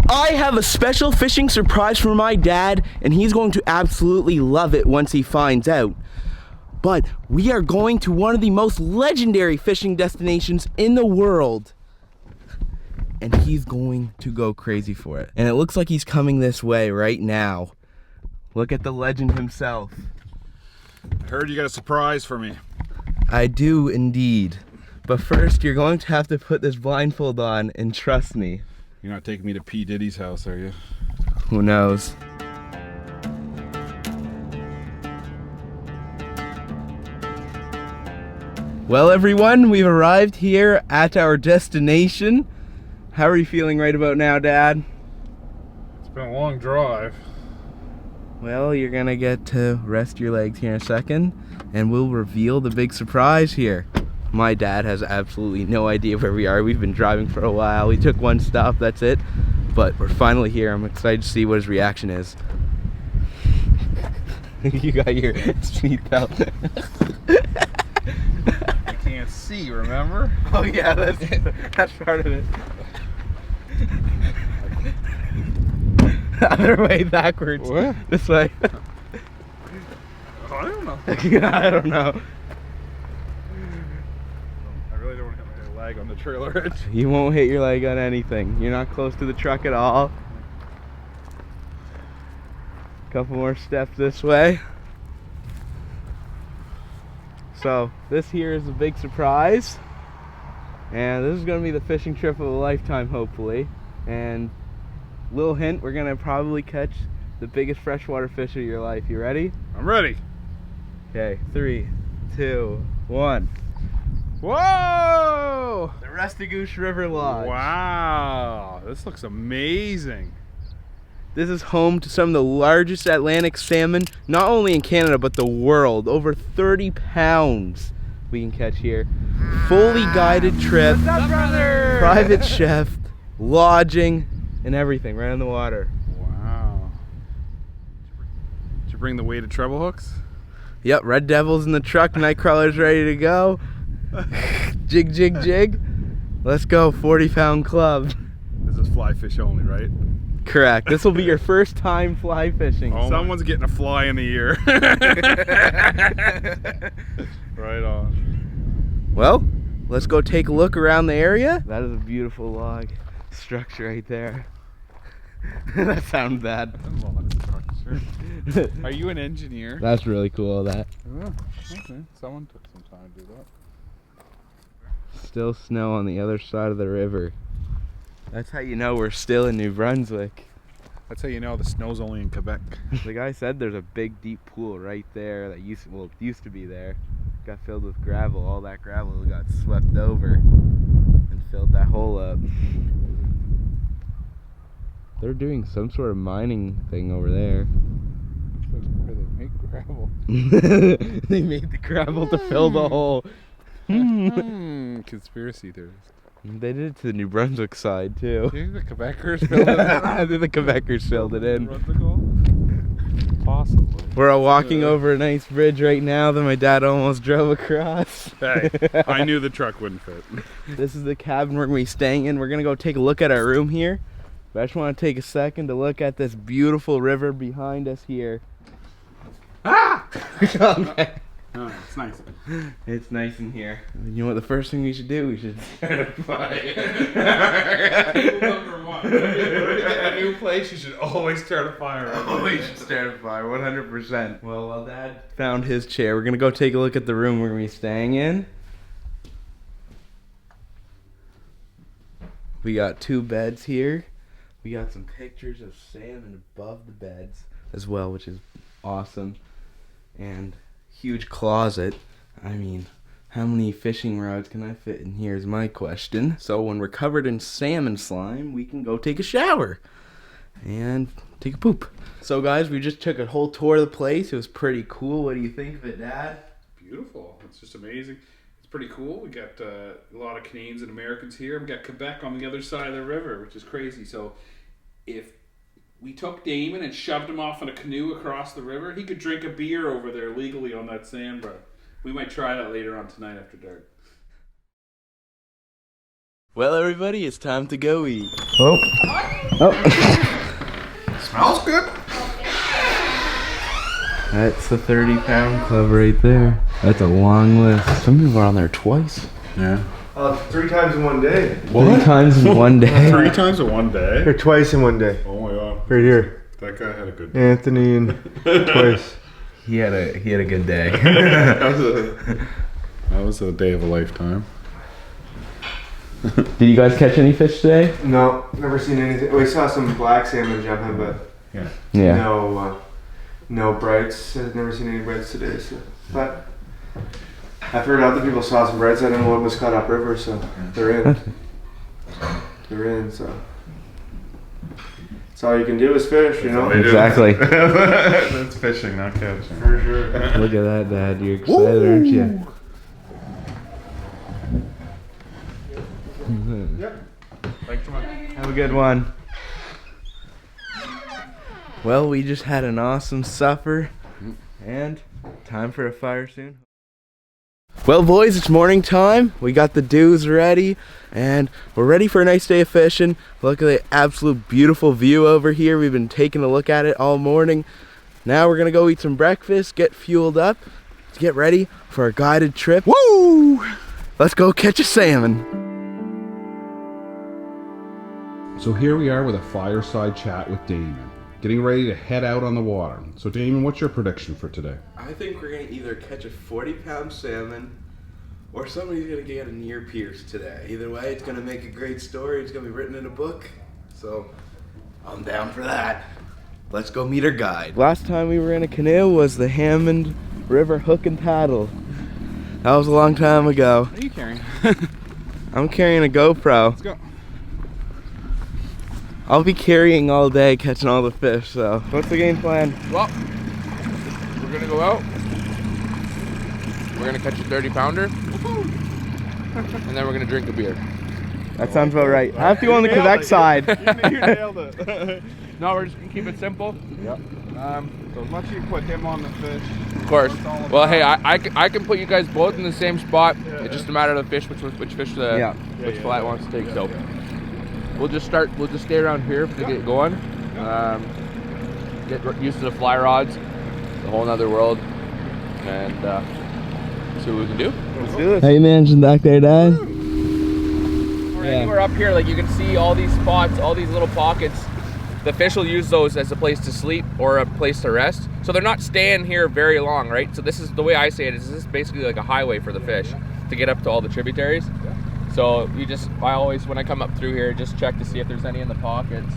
I have a special fishing surprise for my dad, and he's going to absolutely love it once he finds out. But we are going to one of the most legendary fishing destinations in the world. And he's going to go crazy for it. And it looks like he's coming this way right now. Look at the legend himself. I heard you got a surprise for me. I do indeed. But first, you're going to have to put this blindfold on and trust me. You're not taking me to P. Diddy's house, are you? Who knows? Well, everyone, we've arrived here at our destination. How are you feeling right about now, Dad? It's been a long drive. Well, you're gonna get to rest your legs here in a second, and we'll reveal the big surprise here. My dad has absolutely no idea where we are. We've been driving for a while. We took one stop, that's it. But we're finally here. I'm excited to see what his reaction is. You got your seat belt. I can't see, remember? Oh yeah, that's part of it. Other way backwards. What? This way. Oh, I don't know. I don't know. I really don't want to hit my leg on the trailer edge. You won't hit your leg on anything. You're not close to the truck at all. Couple more steps this way. So this here is a big surprise, and this is going to be the fishing trip of a lifetime, hopefully. And little hint, we're going to probably catch the biggest freshwater fish of your life. You ready? I'm ready. Okay, 3, 2, 1. Whoa! The Restigouche River Lodge. Wow, this looks amazing. This is home to some of the largest Atlantic salmon, not only in Canada, but the world. Over 30 pounds we can catch here. Fully guided trip, What's up, brother? private chef, lodging, and everything right on the water. Wow. Did you bring the weighted treble hooks? Yep, Red Devil's in the truck, Nightcrawler's ready to go. Jig, jig, jig. Let's go, 40-pound club. This is fly fish only, right? Correct. This will be your first time fly fishing. Oh, someone's getting a fly in the ear. Right on. Well, let's go take a look around the area. That is a beautiful log structure right there. That sounds bad. Are you an engineer? That's really cool, that. Oh, okay. Someone took some time to do that. Still snow on the other side of the river. That's how you know we're still in New Brunswick. That's how you know the snow's only in Quebec. The guy said there's a big deep pool right there that used to be there. Got filled with gravel. All that gravel got swept over and filled that hole up. They're doing some sort of mining thing over there. That's where they make gravel. They made the gravel to fill the hole. Conspiracy theories. They did it to the New Brunswick side too. Do you think the Quebecers filled it in? I think the Quebecers filled it in. Possibly. We're all walking over a nice bridge right now that my dad almost drove across. Hey, I knew the truck wouldn't fit. This is the cabin we're going to be staying in. We're going to go take a look at our room here. But I just want to take a second to look at this beautiful river behind us here. Ah! Okay. Oh, it's nice. It's nice in here. You know what the first thing we should do? We should start a fire. Rule number one. A new place, you should always start a fire. Always should start a fire, 100%. Well, while Dad found his chair, we're going to go take a look at the room we're going to be staying in. We got 2 beds here. We got some pictures of salmon above the beds as well, which is awesome. And huge closet. I mean, how many fishing rods can I fit in here is my question. So when we're covered in salmon slime, we can go take a shower and take a poop. So guys, we just took a whole tour of the place. It was pretty cool. What do you think of it, Dad? Beautiful. It's just amazing. It's pretty cool. We got a lot of Canadians and Americans here. We got Quebec on the other side of the river, which is crazy. So if we took Damon and shoved him off in a canoe across the river, he could drink a beer over there legally on that sandbar. We might try that later on tonight after dark. Well, everybody, it's time to go eat. Oh. Oh. Smells good. That's the 30-pound club right there. That's a long list. Some people are on there twice. Yeah. 3 times in one day. 3 times in one day. 3 times in one day? Or twice in one day. Oh my god. Right here. That guy had a good day. Anthony and twice. He had a good day. That was a day of a lifetime. Did you guys catch any fish today? No, never seen anything. We saw some black salmon jumping, but Yeah. no brights. I've never seen any brights today. So, but I've heard other people saw some brights. I don't know what was caught upriver, so they're in. They're in. So that's all you can do is fish, you know. Exactly. That's fishing, not catching. For sure. Look at that, Dad. You're excited, aren't you? Yep. Thanks so much. Have a good one. Well, we just had an awesome supper, and time for a fire soon. Well, boys, it's morning time. We got the dews ready, and we're ready for a nice day of fishing. Look at the absolute beautiful view over here. We've been taking a look at it all morning. Now we're gonna go eat some breakfast, get fueled up, to get ready for our guided trip. Woo! Let's go catch a salmon. So here we are with a fireside chat with Damon, getting ready to head out on the water. So Damon, what's your prediction for today? I think we're gonna either catch a 40-pound salmon or somebody's gonna get a near pierce today. Either way, it's gonna make a great story. It's gonna be written in a book. So I'm down for that. Let's go meet our guide. Last time we were in a canoe was the Hammond River Hook and Paddle. That was a long time ago. What are you carrying? I'm carrying a GoPro. Let's go. I'll be carrying all day, catching all the fish, so. What's the game plan? Well, we're gonna go out. We're gonna catch a 30-pounder. And then we're gonna drink a beer. That sounds about right. I have to go on the Quebec side. You nailed it. No, we're just gonna keep it simple. Yep. So as much as you put him on the fish. Of course. Well, hey, I can put you guys both in the same spot. It's just a matter of the fish, which fish which flat wants to take. So we'll just stay around here to get going. Get used to the fly rods. It's a whole nother world. And see what we can do. Let's do it. How you managing back there, Dad? Anywhere up here, like you can see all these spots, all these little pockets. The fish will use those as a place to sleep or a place to rest. So they're not staying here very long, right? So this is the way I say it is this is basically like a highway for the fish to get up to all the tributaries. So I always, when I come up through here, just check to see if there's any in the pockets.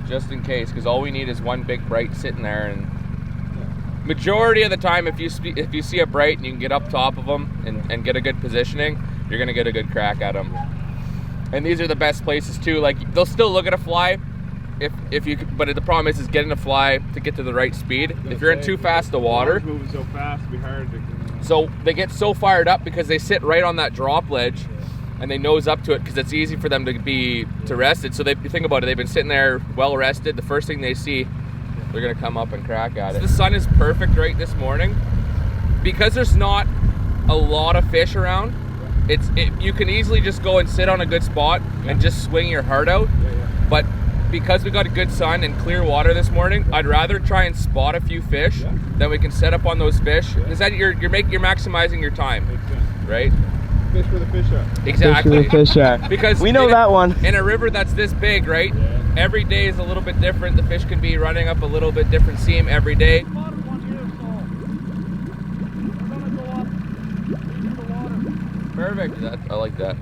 Just in case, because all we need is one big bright sitting there. And majority of the time, if you see a bright and you can get up top of them and get a good positioning, you're gonna get a good crack at them. And these are the best places too. Like they'll still look at a fly, if you. But the problem is getting a fly to get to the right speed. If you're in too fast the water, Moving so fast, it'd be hard to. so they get so fired up because they sit right on that drop ledge, and they nose up to it because it's easy for them to rest it. So they think about it. They've been sitting there well rested. The first thing they see, they're gonna come up and crack at it. The sun is perfect right this morning because there's not a lot of fish around. You can easily just go and sit on a good spot and just swing your heart out. But because we got a good sun and clear water this morning, I'd rather try and spot a few fish than we can set up on those fish. Because then you're maximizing your time, right? Fish where the fish are. Exactly. Fish where the fish are. Because we know that one. In a river that's this big, right? Every day is a little bit different. The fish can be running up a little bit different seam every day. Perfect. I like that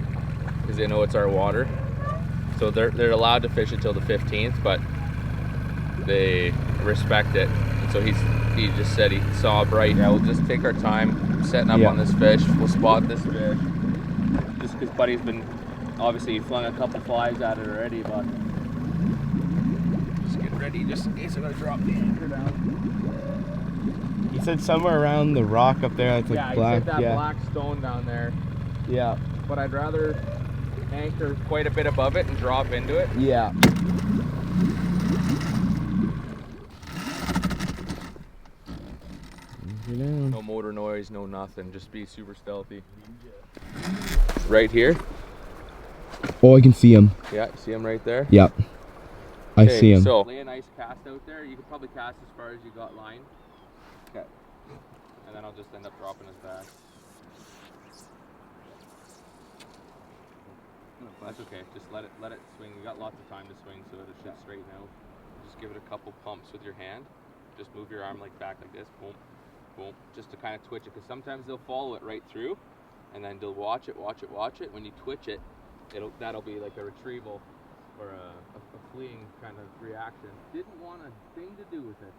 because they know it's our water, so they're allowed to fish until the 15th, but they respect it. And so he just said he saw a bright. Yeah, we'll just take our time setting up on this fish. We'll spot this fish. Just because Buddy's been obviously flung a couple flies at it already, but just get ready just in case I'm gonna drop the anchor down. He said somewhere around the rock up there that's like black. He said that black stone down there. Yeah. But I'd rather anchor quite a bit above it and drop into it. Yeah. No motor noise, no nothing. Just be super stealthy. right here. Oh, I can see him. Yeah, you see him right there? Yep. I see him. So lay a nice cast out there. You could probably cast as far as you got line. Okay. And then I'll just end up dropping his back. That's okay. Just let it swing. You got lots of time to swing, so it should straighten out. Just give it a couple pumps with your hand. Just move your arm like back like this. Boom, boom. Just to kind of twitch it, because sometimes they'll follow it right through, and then they'll watch it. When you twitch it, that'll be like a retrieval or a fleeing kind of reaction. Didn't want a thing to do with it.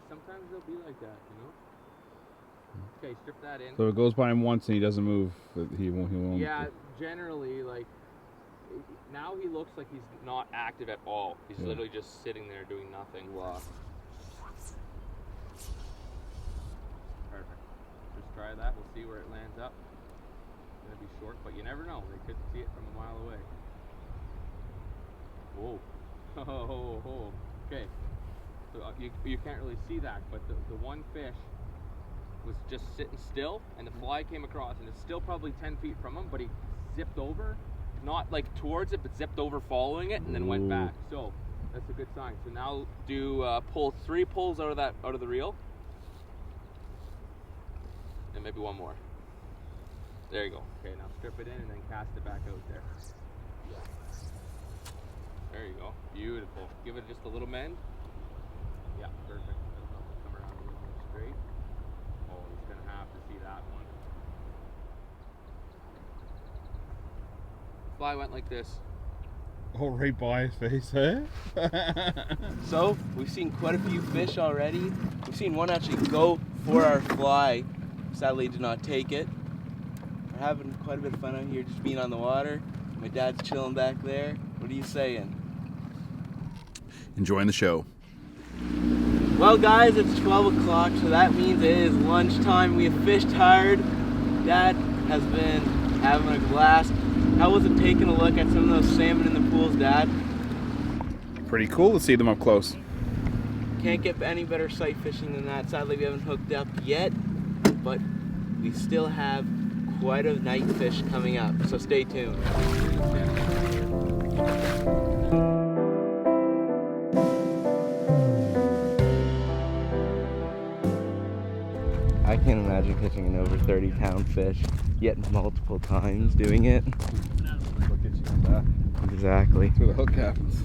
Sometimes they'll be like that, you know. Okay, strip that in. So it goes by him once and he doesn't move. He won't. Yeah, generally, like now he looks like he's not active at all. He's literally just sitting there doing nothing. Wow. Perfect. Just try that. We'll see where it lands up. It's gonna be short, but you never know. They could see it from a mile away. Whoa. Oh. Okay. So you can't really see that, but the one fish was just sitting still, and the fly came across, and it's still probably 10 feet from him, but he zipped over, not like towards it, but zipped over following it, and then went back. So that's a good sign. So now do pull 3 pulls out of the reel, and maybe one more. There you go. Okay, now strip it in and then cast it back out there. There you go. Beautiful. Give it just a little bend. Yeah, perfect. That'll help it come around a little more straight. Oh, he's going to have to see that one. Fly went like this. Oh, right by his face, eh? So, we've seen quite a few fish already. We've seen one actually go for our fly. Sadly, did not take it. We're having quite a bit of fun out here, just being on the water. My dad's chilling back there. What are you saying? Enjoying the show. Well, guys, it's 12 o'clock, so that means it is lunchtime. We have fished hard. Dad has been having a blast. How was it taking a look at some of those salmon in the pools, Dad? Pretty cool to see them up close. Can't get any better sight fishing than that. Sadly, we haven't hooked up yet, but we still have quite a night fish coming up, so stay tuned. I can't imagine catching an over 30-pound fish yet multiple times doing it. Look at you back. Exactly. That's where the hook happens.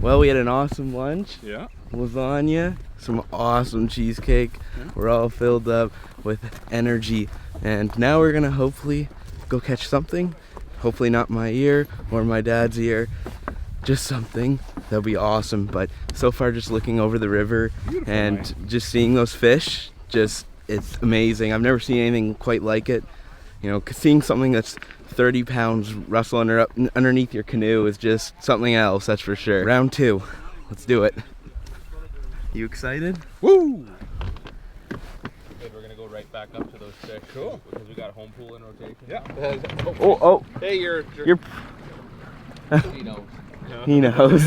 Well, we had an awesome lunch. Yeah. Lasagna, some awesome cheesecake. Yeah. We're all filled up with energy, and now we're gonna hopefully go catch something. Hopefully not my ear or my dad's ear, just something. That'll be awesome. But so far, just looking over the river and just seeing those fish, it's amazing. I've never seen anything quite like it. You know, seeing something that's 30 pounds rustle underneath your canoe is just something else, that's for sure. Round 2, let's do it. You excited? Woo! Good, we're gonna go right back up to those fish. Cool. Because we got a home pool in rotation. Yeah. Now. Oh. Hey, you're he knows. He knows.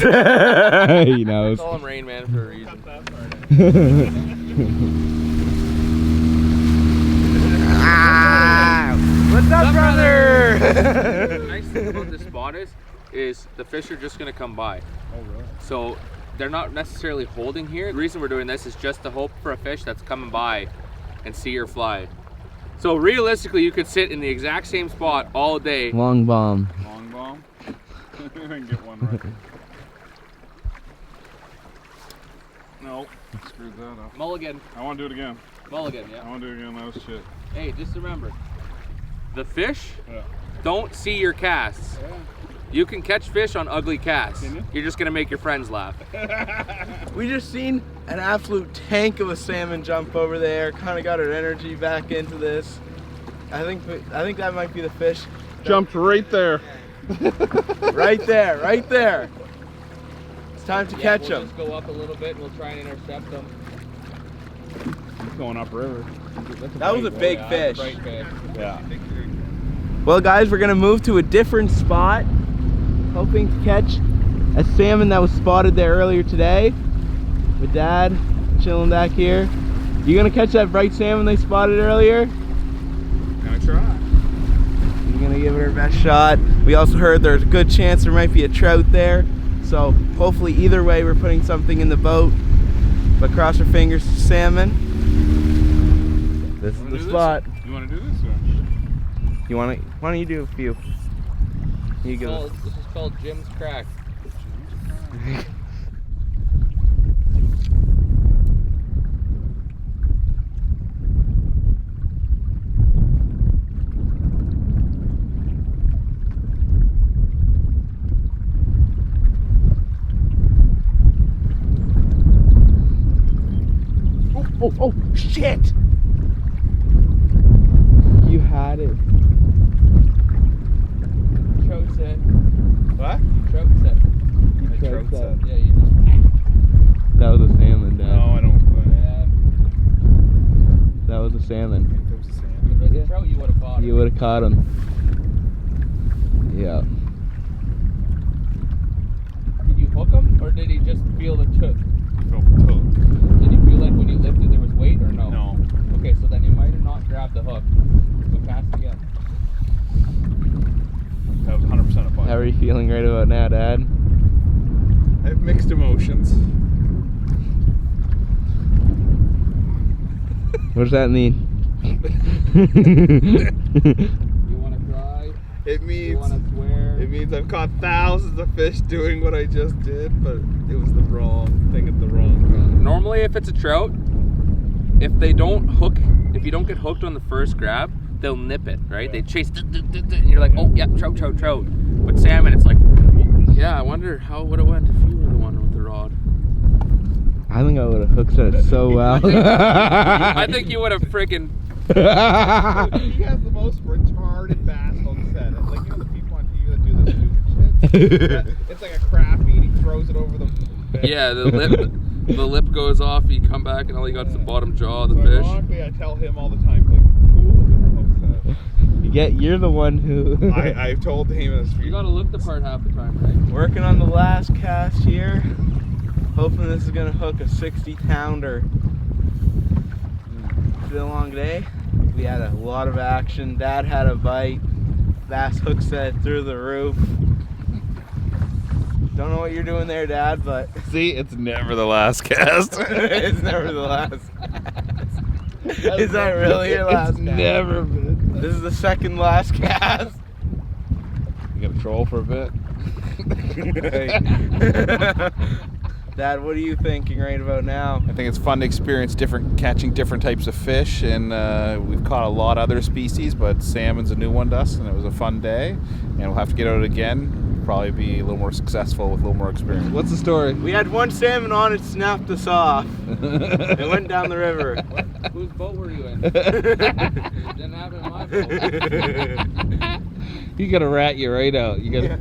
He knows. Call him Rain Man for a reason. What's up, brother? The nice thing about this spot is the fish are just gonna come by. Oh, really? So they're not necessarily holding here. The reason we're doing this is just to hope for a fish that's coming by and see your fly. So realistically, you could sit in the exact same spot all day. Long bomb. Long bomb? I didn't get one right. No, I screwed that up. Mulligan. I want to do it again. Mulligan, I yeah. want to do it again. That was shit. Hey, just remember, the fish Yeah. don't see your casts. Yeah. You can catch fish on ugly casts. Can you? You're just gonna make your friends laugh. We just seen an absolute tank of a salmon jump over there. Kind of got our energy back into this. I think that might be the fish. Jumped right there. Right there. It's time to catch we'll him. just go up a little bit and we'll try and intercept them. He's going upriver. That was a big Yeah, fish. that's a great fish. Yeah. Well, guys, we're gonna move to a different spot, hoping to catch a salmon that was spotted there earlier today. My dad chilling back here. You gonna catch that bright salmon they spotted earlier? Gonna try. You're gonna give it our best shot. We also heard there's a good chance there might be a trout there. So hopefully either way we're putting something in the boat. But cross our fingers for salmon. This is the spot. You wanna do this? Or? You wanna? Why don't you do a few? You go. This is called Jim's Crack. Oh, shit! You had it. Trout set. What? Trout set. Trout set. Yeah, you just. That was a salmon, Dad. No, I don't. Yeah. That was a salmon. There was a If salmon. it was a trout, you would have caught it. You would have caught him. Yeah. Did you hook him, or did he just feel the took? Felt the toe. Did you feel like when you lifted there was weight, or no? No. Okay, so then you might have not grabbed the hook. So cast again. That was 100% a How bite. are you feeling right about now, Dad? I have mixed emotions. What does that mean? You want to cry? It You means want to swear? it means I've caught thousands of fish doing what I just did, but it was the wrong thing at the wrong time. Normally, if it's a trout, if they don't hook, if you don't get hooked on the first grab, they'll nip it, right? They chase, and you're like, oh yeah, trout, trout, trout. With salmon, it's like, yeah, I wonder how would it went if you were the one with the rod. I think I would have hooked it so well. I think you would have freaking. He has the most retarded bass on set. Like, you know the people on TV that do the stupid shit? It's like a crappie and he throws it over the fish. Yeah, the lip goes off. You come back and all you got is the bottom jaw of the So fish. ironically, I tell him all the time, like, cool, look at the hook You're the one who. set. I've told him this. You gotta look the part half the time, right? Working on the last cast here. Hoping this is gonna hook a 60 pounder. It's been a long day. We had a lot of action. Dad had a bite. Bass hook set through the roof. Don't know what you're doing there, Dad, but See, it's never the last cast. it's never the last. Is that really your last It's cast? never been. This is the second last cast. You gotta troll for a bit. Dad, what are you thinking right about now? I think it's fun to experience catching different types of fish, and we've caught a lot of other species, but salmon's a new one to us, and it was a fun day, and we'll have to get out again, probably be a little more successful with a little more experience. What's the story? We had one salmon on it, snapped us off. It went down the river. Whose boat were you in? Didn't happen in my boat. You gotta rat you right out. You gotta.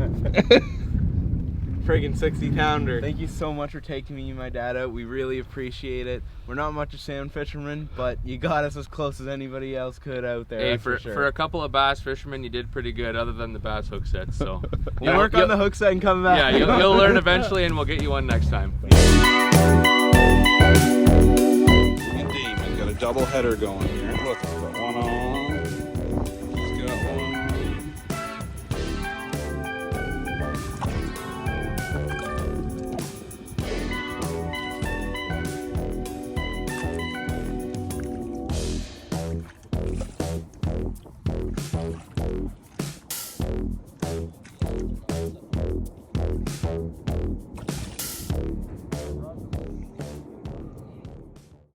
Friggin' 60 pounder. Thank you so much for taking me and my dad out. We really appreciate it. We're not much of salmon fishermen, but you got us as close as anybody else could out there. Hey, that's for sure. a couple of bass fishermen, you did pretty good, other than the bass hook sets. So We'll work on the hook set and come back. Yeah, you'll learn eventually, and we'll get you one next time. And Demon got a double header going here. Look, he's got one on. He's got one.